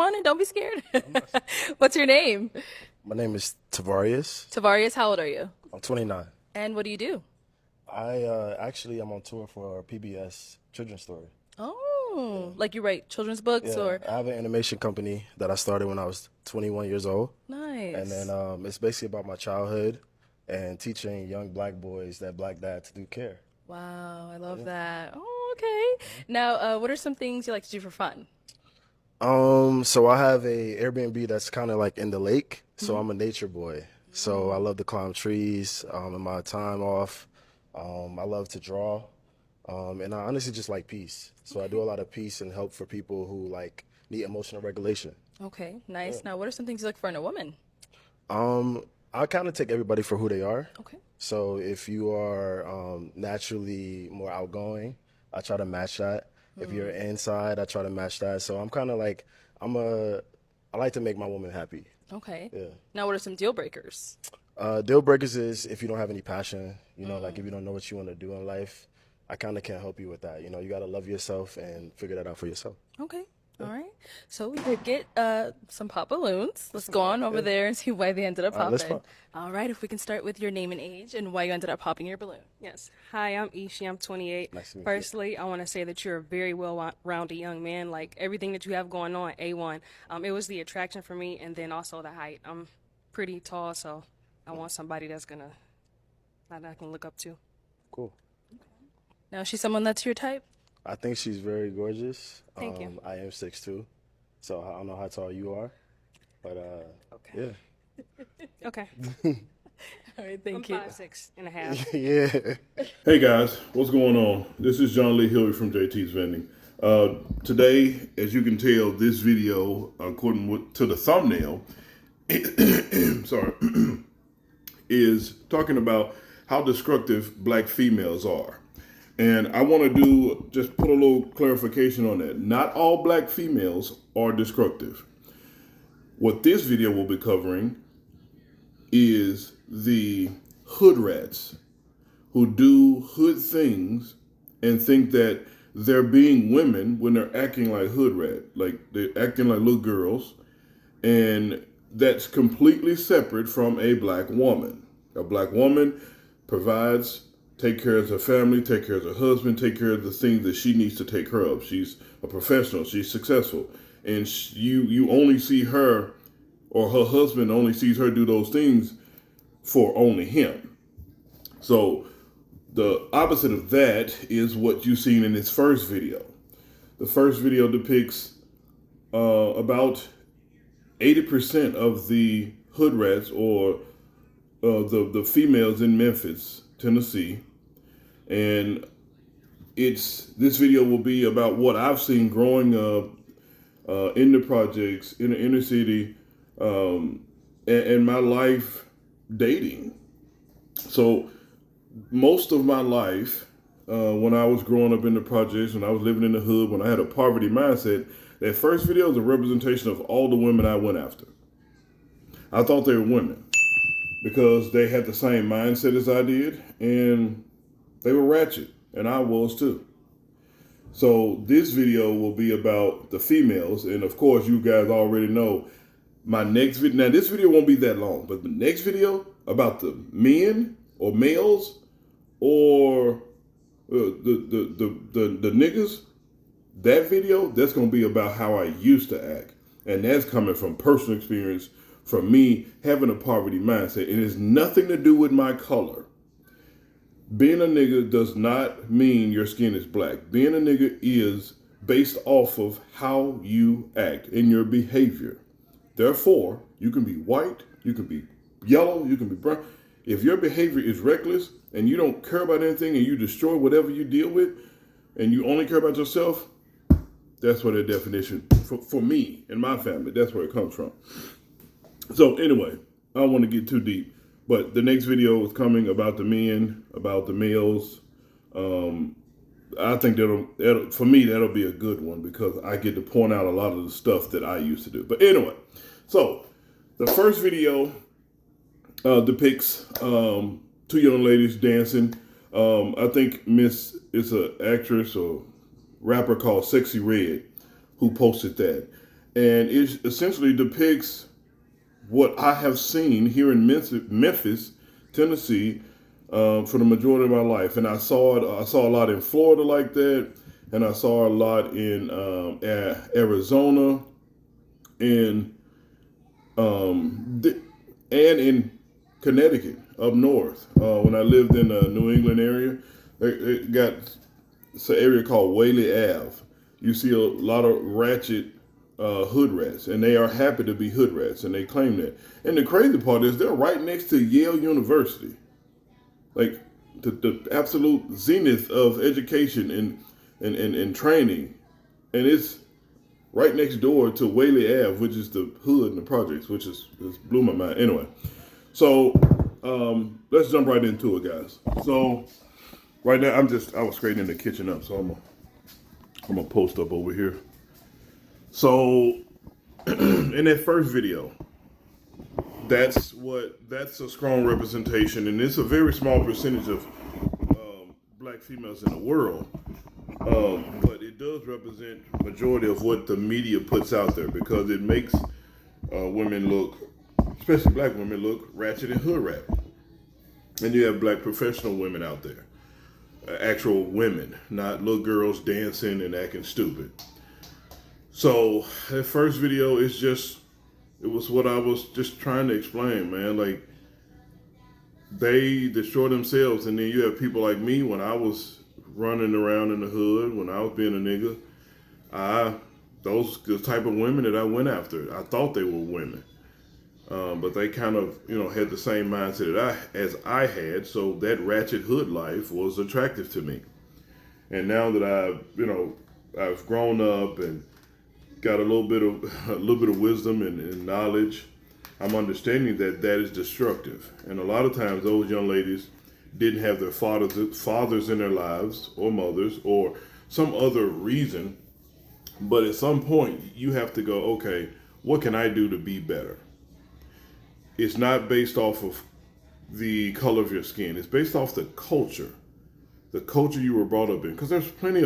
on and don't be scared. What's your name? My name is Tavarius. Tavarius, how old are you? I'm 29. And what do you do? I'm on tour for PBS Children's Story. Oh, like you write children's books Yeah, or I have an animation company that I started when I was 21 years old. nice. And then it's basically about my childhood and teaching young black boys that black dads do care. Wow, I love that. Oh, okay. Now, what are some things you like to do for fun? So I have a Airbnb that's kind of like in the lake. So I'm a nature boy. So I love to climb trees in my time off. I love to draw. And I honestly just like peace. So I do a lot of peace and help for people who like need emotional regulation. Okay, nice. Now, what are some things you look for in a woman? I kind of take everybody for who they are. Okay. So if you are naturally more outgoing, I try to match that. If you're inside, I try to match that. So I'm kind of like I like to make my woman happy. Okay. Yeah. Now, what are some deal breakers? Deal breakers is if you don't have any passion, like if you don't know what you want to do in life, I kind of can't help you with that. You got to love yourself and figure that out for yourself. Okay. All right. So we could get some pop balloons. Let's go on over there and see why they ended up All right, let's popping. pop. All right. If we can start with your name and age and why you ended up popping your balloon. Yes. Hi, I'm Ishi. I'm 28. Nice to meet you. Firstly, I want to say that you're a very well-rounded young man. Like everything that you have going on, A1. It was the attraction for me, and then also the height. I'm pretty tall, so I want somebody that I can look up to. Cool. Now, is she someone that's your type? I think she's very gorgeous. Thank you. I am 6'2", so I don't know how tall you are, but Okay. Okay. All right. I'm Thank you. 5'6.5". yeah. Yeah. Hey guys, what's going on? This is John Lee Hilliard from JT's Vending. Today, as you can tell, this video, according to the thumbnail, sorry, is talking about how destructive black females are. And I want to just put a little clarification on that. Not all black females are destructive. What this video will be covering is the hood rats who do hood things and think that they're being women when they're acting like hood rat, like they're acting like little girls, and that's completely separate from a black woman. A black woman provides, take care of her family, take care of her husband, take care of the things that she needs to take care of. She's a professional, she's successful, and you only see her, or her husband only sees her do those things for only him. So the opposite of that is what you've seen in this first video. The first video depicts about 80% of the hood rats, or the females in Memphis, Tennessee, and this video will be about what I've seen growing up in the projects, in the inner city, and my life dating. So most of my life, when I was growing up in the projects, when I was living in the hood, when I had a poverty mindset, that first video is a representation of all the women I went after. I thought they were women because they had the same mindset as I did, and they were ratchet, and I was too. So this video will be about the females, and of course you guys already know my next video. Now this video won't be that long, but the next video about the men or males or the niggas, that video, that's gonna be about how I used to act, and that's coming from personal experience, from me having a poverty mindset. It has nothing to do with my color. Being a nigga does not mean your skin is black. Being a nigga is based off of how you act and your behavior. Therefore, you can be white, you can be yellow, you can be brown. If your behavior is reckless and you don't care about anything and you destroy whatever you deal with and you only care about yourself, that's where the definition, for me and my family, that's where it comes from. So anyway, I don't want to get too deep, but the next video is coming about the men, about the males. I think that'll for me, that'll be a good one because I get to point out a lot of the stuff that I used to do. But anyway, so the first video depicts two young ladies dancing. I think Miss is an actress or rapper called Sexy Red who posted that. and it essentially depicts what I have seen here in Memphis, Tennessee, for the majority of my life. And I saw it. I saw a lot in Florida like that, and I saw a lot in Arizona, and and in Connecticut up north. When I lived in the New England area, it got it's an area called Whaley Ave. You see a lot of ratchet hood rats, and they are happy to be hood rats, and they claim that. And the crazy part is they're right next to Yale University, like the absolute zenith of education and training, and it's right next door to Whaley Ave, which is the hood and the projects, which is blew my mind. Anyway, so let's jump right into it, guys. So right now, I was straightening the kitchen up, so I'm gonna post up over here. So in that first video, that's a strong representation, and it's a very small percentage of black females in the world, but it does represent majority of what the media puts out there, because it makes women look, especially black women, look ratchet and hood rat. And you have black professional women out there, actual women, not little girls dancing and acting stupid. So that first video is it was what I was just trying to explain, man. Like, they destroy themselves, and then you have people like me. When I was running around in the hood, when I was being a nigga, those the type of women that I went after. I thought they were women, but they kind of had the same mindset as I had. So that ratchet hood life was attractive to me. And now that I've grown up and got a little bit of wisdom and knowledge, I'm understanding that is destructive. And a lot of times those young ladies didn't have their fathers in their lives, or mothers, or some other reason. But at some point you have to go, okay, what can I do to be better? It's not based off of the color of your skin. It's based off the culture you were brought up in. Because there's plenty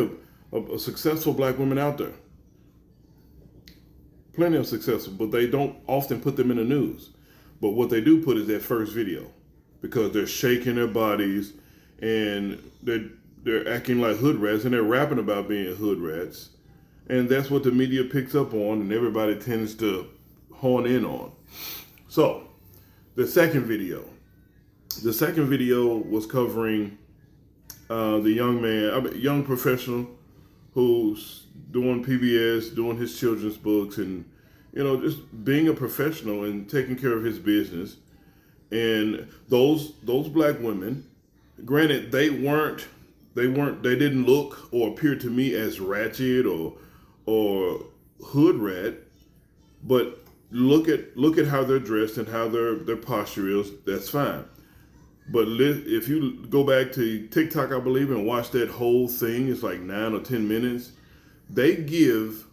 of successful black women out there. Plenty of successful, but they don't often put them in the news. But what they do put is that first video, because they're shaking their bodies and they're acting like hood rats, and they're rapping about being hood rats. And that's what the media picks up on, and everybody tends to hone in on. So the second video was covering the young professional who's doing PBS, doing his children's books, and just being a professional and taking care of his business. And those black women, granted, they didn't look or appear to me as ratchet or hood rat, but look at how they're dressed and how their posture is. That's fine. But if you go back to TikTok, I believe, and watch that whole thing, it's like 9 or 10 minutes. They give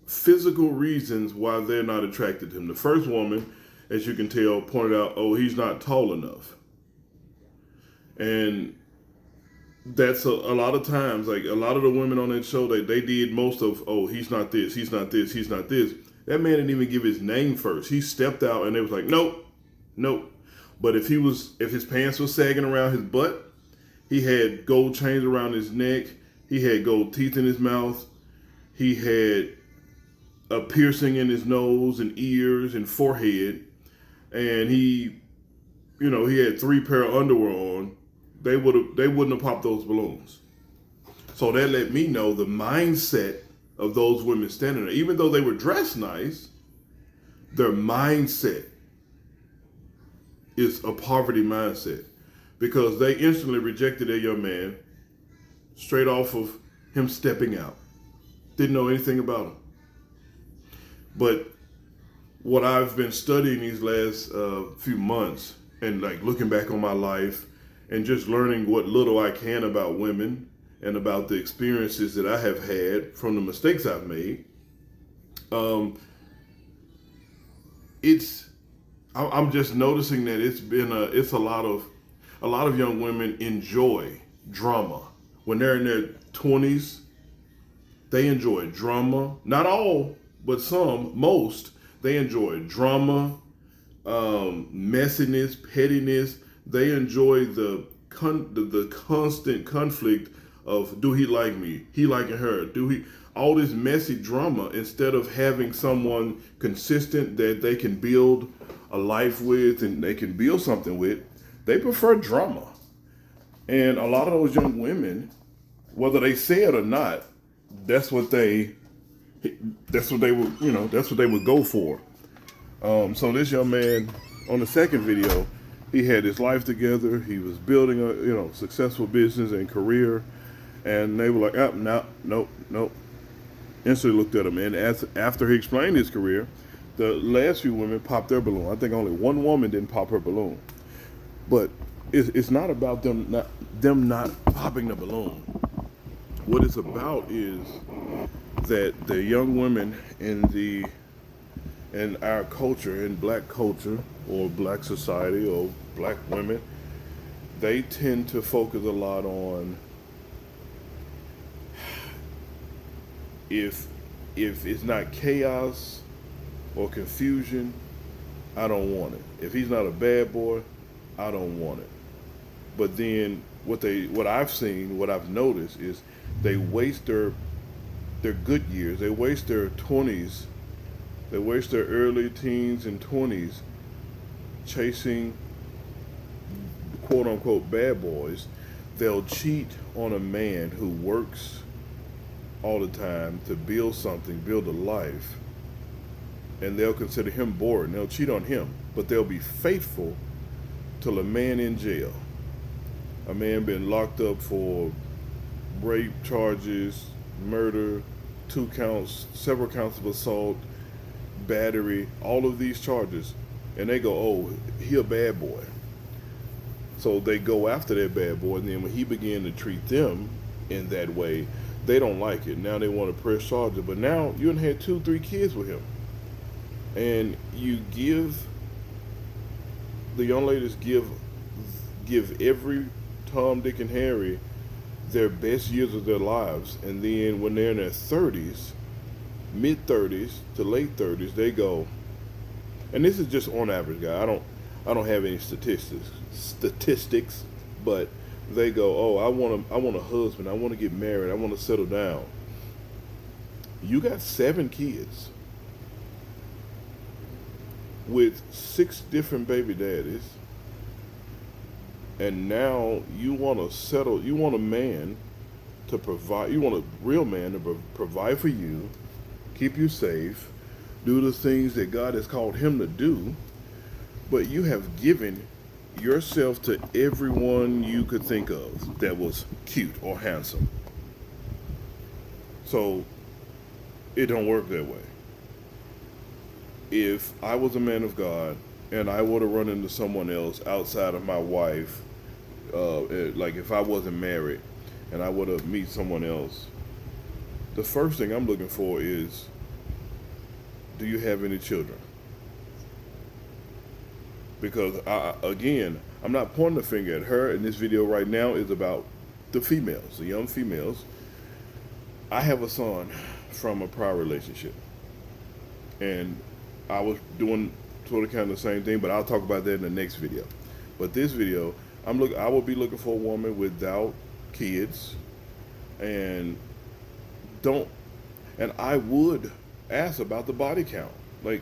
physical reasons why they're not attracted to him. The first woman, as you can tell, pointed out, oh, he's not tall enough. And that's a lot of times, like a lot of the women on that show, they did most of, oh, he's not this, he's not this, he's not this. That man didn't even give his name first. He stepped out and they was like, nope. But if his pants were sagging around his butt, he had gold chains around his neck, he had gold teeth in his mouth, he had a piercing in his nose and ears and forehead, and he had 3 pair of underwear on, they wouldn't have popped those balloons. So that let me know the mindset of those women standing there. Even though they were dressed nice, their mindset is a poverty mindset, because they instantly rejected their young man straight off of him stepping out. Didn't know anything about him. But what I've been studying these last few months, and like looking back on my life and just learning what little I can about women and about the experiences that I have had from the mistakes I've made, I'm just noticing that it's a lot of young women enjoy drama when they're in their 20s They enjoy drama. Not all, but some, most. They enjoy drama, messiness, pettiness. They enjoy the constant conflict of, do he like me? He liking her? Do he? All this messy drama, instead of having someone consistent that they can build a life with and they can build something with, they prefer drama. And a lot of those young women, whether they say it or not, that's what they would, that's what they would go for. So this young man on the second video, he had his life together. He was building a successful business and career, and they were like, no, nope. Instantly looked at him, and after he explained his career, the last few women popped their balloon. I think only one woman didn't pop her balloon, but it's not about them not popping the balloon. What it's about is that the young women in our culture, in black culture or black society or black women, they tend to focus a lot on if it's not chaos or confusion, I don't want it. If he's not a bad boy, I don't want it. But then what I've seen, what I've noticed is they waste their good years. They waste their 20s. They waste their early teens and 20s chasing quote unquote bad boys. They'll cheat on a man who works all the time to build something, build a life, and they'll consider him bored, and they'll cheat on him, but they'll be faithful till a man in jail. A man been locked up for rape charges, murder, several counts of assault, battery, all of these charges, and they go, oh, he a bad boy. So they go after that bad boy, and then when he began to treat them in that way, they don't like it. Now they want to press charges, but now you done had 2-3 kids with him, and you give the young ladies give every Tom, Dick, and Harry their best years of their lives, and then when they're in their 30s, mid-30s to late 30s, they go, and this is just on average, guy. I don't have any statistics, but they go, oh, I want a husband. I want to get married. I want to settle down. You got 7 kids with 6 different baby daddies, and now you want to settle. You want a man to provide. You want a real man to provide for you, keep you safe, do the things that God has called him to do, but you have given yourself to everyone you could think of that was cute or handsome. So it don't work that way. If I was a man of God and I would have run into someone else outside of my wife, like if I wasn't married and I would have meet someone else, the first thing I'm looking for is, do you have any children? Because I'm not pointing the finger at her, and this video right now is about the females, the young females. I have a son from a prior relationship, and I was doing sort of kind of the same thing, but I'll talk about that in the next video. But this video, I will be looking for a woman without kids, and I would ask about the body count, like.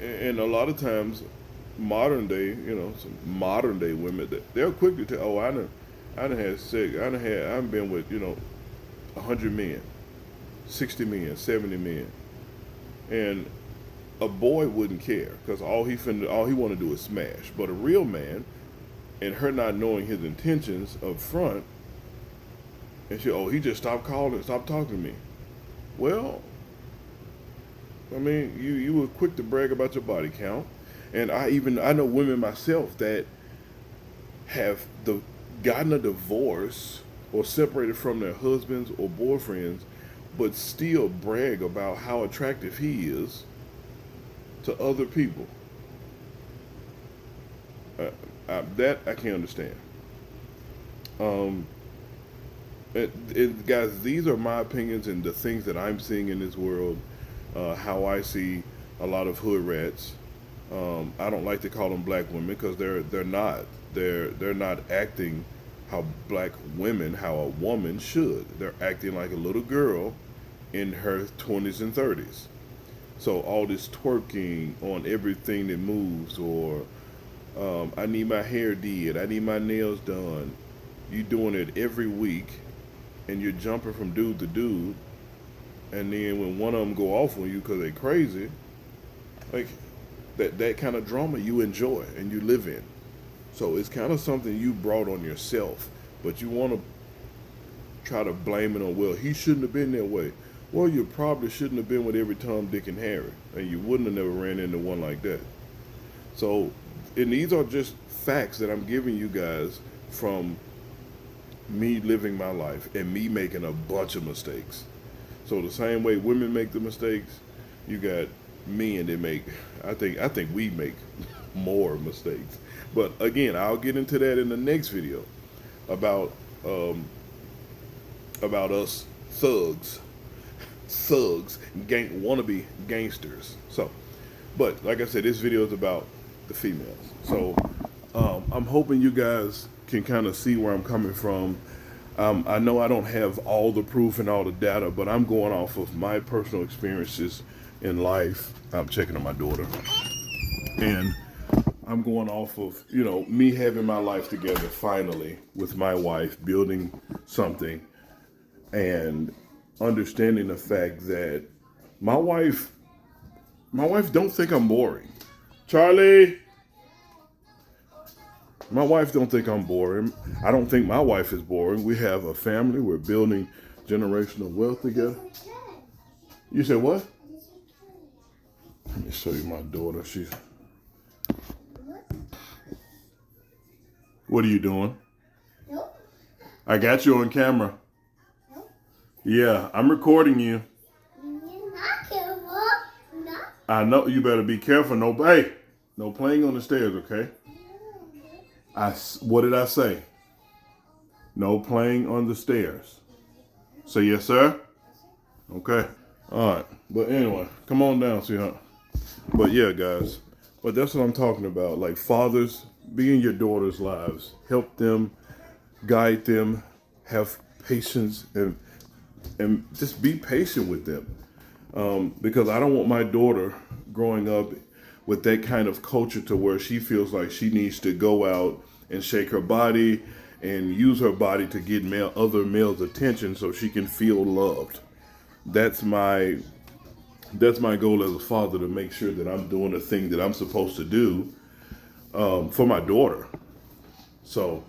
And a lot of times, modern day women, they're quick to tell, oh, I done had sex, I've been with 100 men, 60 men, 70 men, and a boy wouldn't care because all he want to do is smash. But a real man, and her not knowing his intentions up front, and he just stopped calling, stopped talking to me. Well, I mean, you were quick to brag about your body count, and I know women myself that have gotten a divorce or separated from their husbands or boyfriends, but still brag about how attractive he is to other people. That I can't understand. Guys, these are my opinions and the things that I'm seeing in this world. How I see a lot of hood rats. I don't like to call them black women because they're not. They're not acting how black women, how a woman should. They're acting like a little girl in her 20s and 30s. So all this twerking on everything that moves, or I need my hair did, I need my nails done. You doing it every week, and you're jumping from dude to dude, and then when one of them go off on you because they crazy, like that kind of drama you enjoy and you live in. So it's kind of something you brought on yourself, but you want to try to blame it on, well, he shouldn't have been that way. Well, you probably shouldn't have been with every Tom, Dick, and Harry, and you wouldn't have never ran into one like that. So, and these are just facts that I'm giving you guys from me living my life and me making a bunch of mistakes. So the same way women make the mistakes, you got men that make. I think we make more mistakes. But again, I'll get into that in the next video about um, about us thugs, wannabe gangsters. So, but like I said, this video is about the females. So I'm hoping you guys can kind of see where I'm coming from. I know I don't have all the proof and all the data, but I'm going off of my personal experiences in life. I'm checking on my daughter, and I'm going off of, me having my life together finally with my wife, building something, and understanding the fact that my wife don't think I'm boring. Charlie, my wife don't think I'm boring. I don't think my wife is boring. We have a family. We're building generational wealth together. You said what? Let me show you my daughter. What are you doing? Nope. I got you on camera. Nope. Yeah, I'm recording you. You're not careful. No. I know you better be careful. No playing on the stairs, okay? What did I say? No playing on the stairs. Say yes, sir? Okay. All right. But anyway, come on down, sweetheart. But yeah, guys. But that's what I'm talking about. Like, fathers, be in your daughters' lives. Help them, guide them, have patience, and just be patient with them. Because I don't want my daughter growing up with that kind of culture to where she feels like she needs to go out and shake her body and use her body to get other males' attention so she can feel loved. That's my goal as a father, to make sure that I'm doing the thing that I'm supposed to do for my daughter. So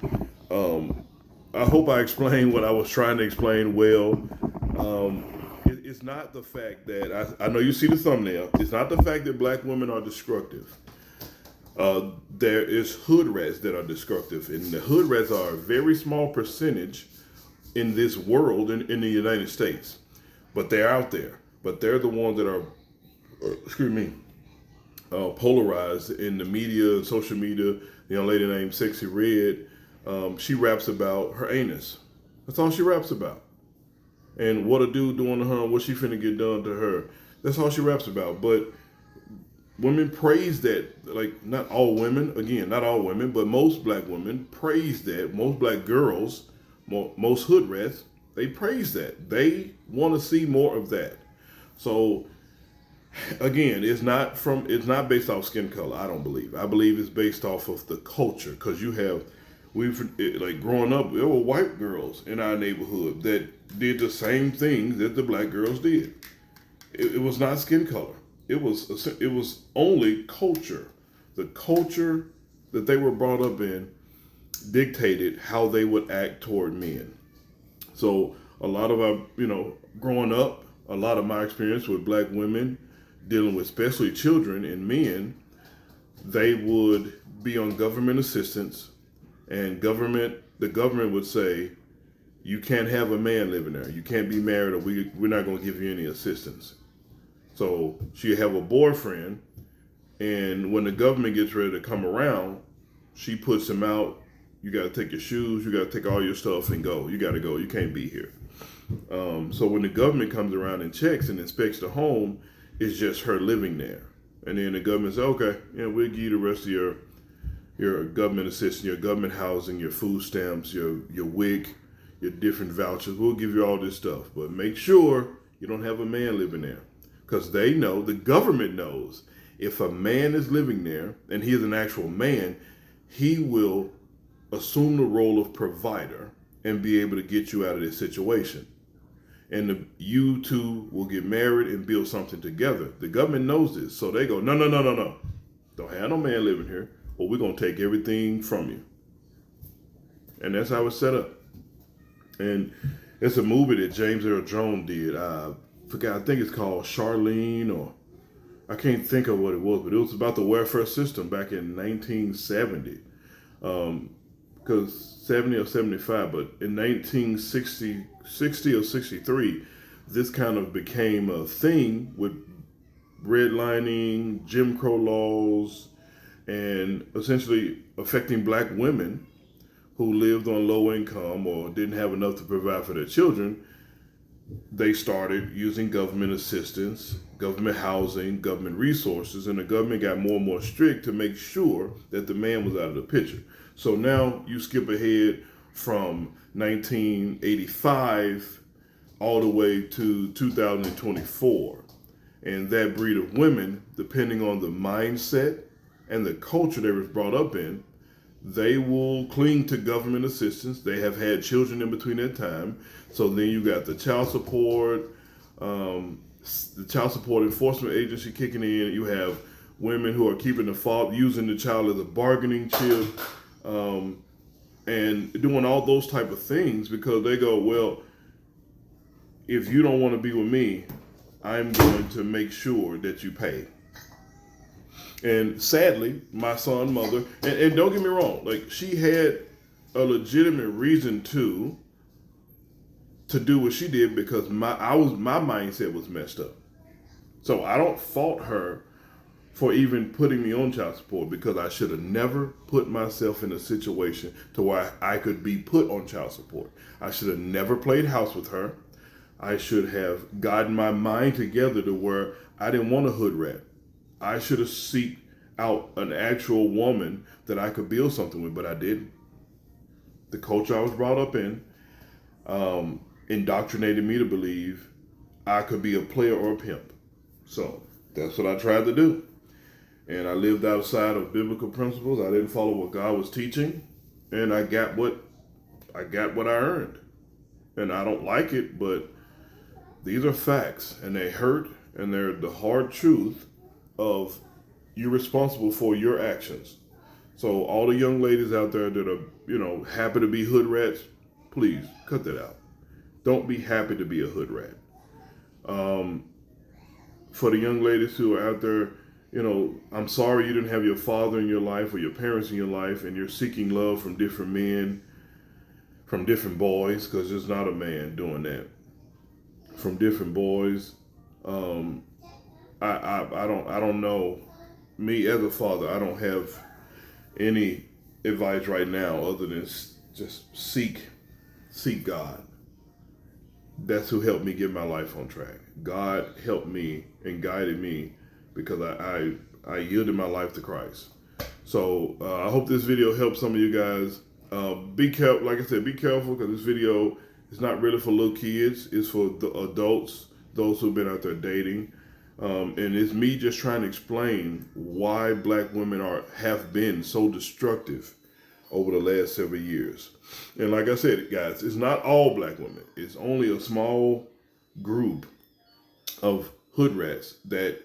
I hope I explained what I was trying to explain well. It's not the fact that, I know you see the thumbnail, it's not the fact that black women are destructive. There is hood rats that are destructive, and the hood rats are a very small percentage in this world, in the United States. But they're out there. But they're the ones that are, polarized in the media and social media. The young lady named Sexy Red, she raps about her anus. That's all she raps about. And what a dude doing to her, and what she finna get done to her. That's all she raps about. But women praise that. Like, not all women, but most black women praise that. Most black girls, most hood rats, they praise that. They want to see more of that. So again, it's not based off skin color. I don't believe. I believe it's based off of the culture, because like growing up, there were white girls in our neighborhood that did the same things that the black girls did. It was not skin color. It was only culture. The culture that they were brought up in dictated how they would act toward men. So a lot of our, growing up, a lot of my experience with black women dealing with especially children and men, they would be on government assistance, and the government would say, you can't have a man living there. You can't be married, or we're not going to give you any assistance. So she'd have a boyfriend, and when the government gets ready to come around, she puts him out You got to take your shoes, you got to take all your stuff and go. You got to go. You can't be here. So when the government comes around and checks and inspects the home, it's just her living there. And then the government says, okay, we'll give you the rest of your government assistance, your government housing, your food stamps, your WIC, your different vouchers. We'll give you all this stuff. But make sure you don't have a man living there. Because they know, the government knows, if a man is living there and he is an actual man, he will assume the role of provider and be able to get you out of this situation. And you two will get married and build something together. The government knows this. So they go, no. Don't have no man living here, or we're going to take everything from you. And that's how it's set up. And it's a movie that James Earl Jones did. I think it's called Charlene, or I can't think of what it was, but it was about the welfare system back in 1970. Because 70 or 75, but in 1960 or 63, this kind of became a thing with redlining, Jim Crow laws, and essentially affecting black women who lived on low income or didn't have enough to provide for their children. They started using government assistance, government housing, government resources, and the government got more and more strict to make sure that the man was out of the picture. So now you skip ahead from 1985 all the way to 2024. And that breed of women, depending on the mindset and the culture they was brought up in, they will cling to government assistance. They have had children in between that time. So then you got the child support enforcement agency kicking in. You have women who are keeping the father, using the child as a bargaining chip, and doing all those type of things because they go, well, if you don't want to be with me, I'm going to make sure that you pay. And sadly, my son's mother, and don't get me wrong, like she had a legitimate reason to do what she did because my mindset was messed up. So I don't fault her for even putting me on child support because I should have never put myself in a situation to where I could be put on child support. I should have never played house with her. I should have gotten my mind together to where I didn't want a hood rat. I should have sought out an actual woman that I could build something with, but I didn't. The culture I was brought up in indoctrinated me to believe I could be a player or a pimp. So that's what I tried to do. And I lived outside of biblical principles. I didn't follow what God was teaching. And I got what I earned. And I don't like it, but these are facts. And they hurt. And they're the hard truth of you're responsible for your actions. So all the young ladies out there that are, happy to be hood rats, please cut that out. Don't be happy to be a hood rat. For the young ladies who are out there, I'm sorry you didn't have your father in your life or your parents in your life and you're seeking love from different men, from different boys, because there's not a man doing that. From different boys. I don't know. Me as a father, I don't have any advice right now other than just seek God. That's who helped me get my life on track. God helped me and guided me because I yielded my life to Christ. So I hope this video helps some of you guys. Be careful, like I said, be careful because this video is not really for little kids. It's for the adults, those who've been out there dating. And it's me just trying to explain why black women have been so destructive over the last several years. And like I said, guys, it's not all black women. It's only a small group of hood rats that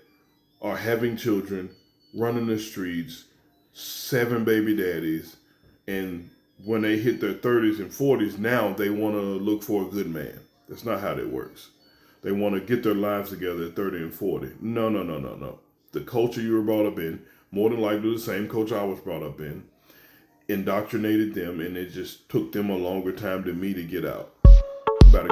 are having children, running the streets, 7 baby daddies, and when they hit their 30s and 40s, now they want to look for a good man. That's not how that works. They want to get their lives together at 30 and 40. No. The culture you were brought up in, more than likely the same culture I was brought up in, indoctrinated them, and it just took them a longer time than me to get out. About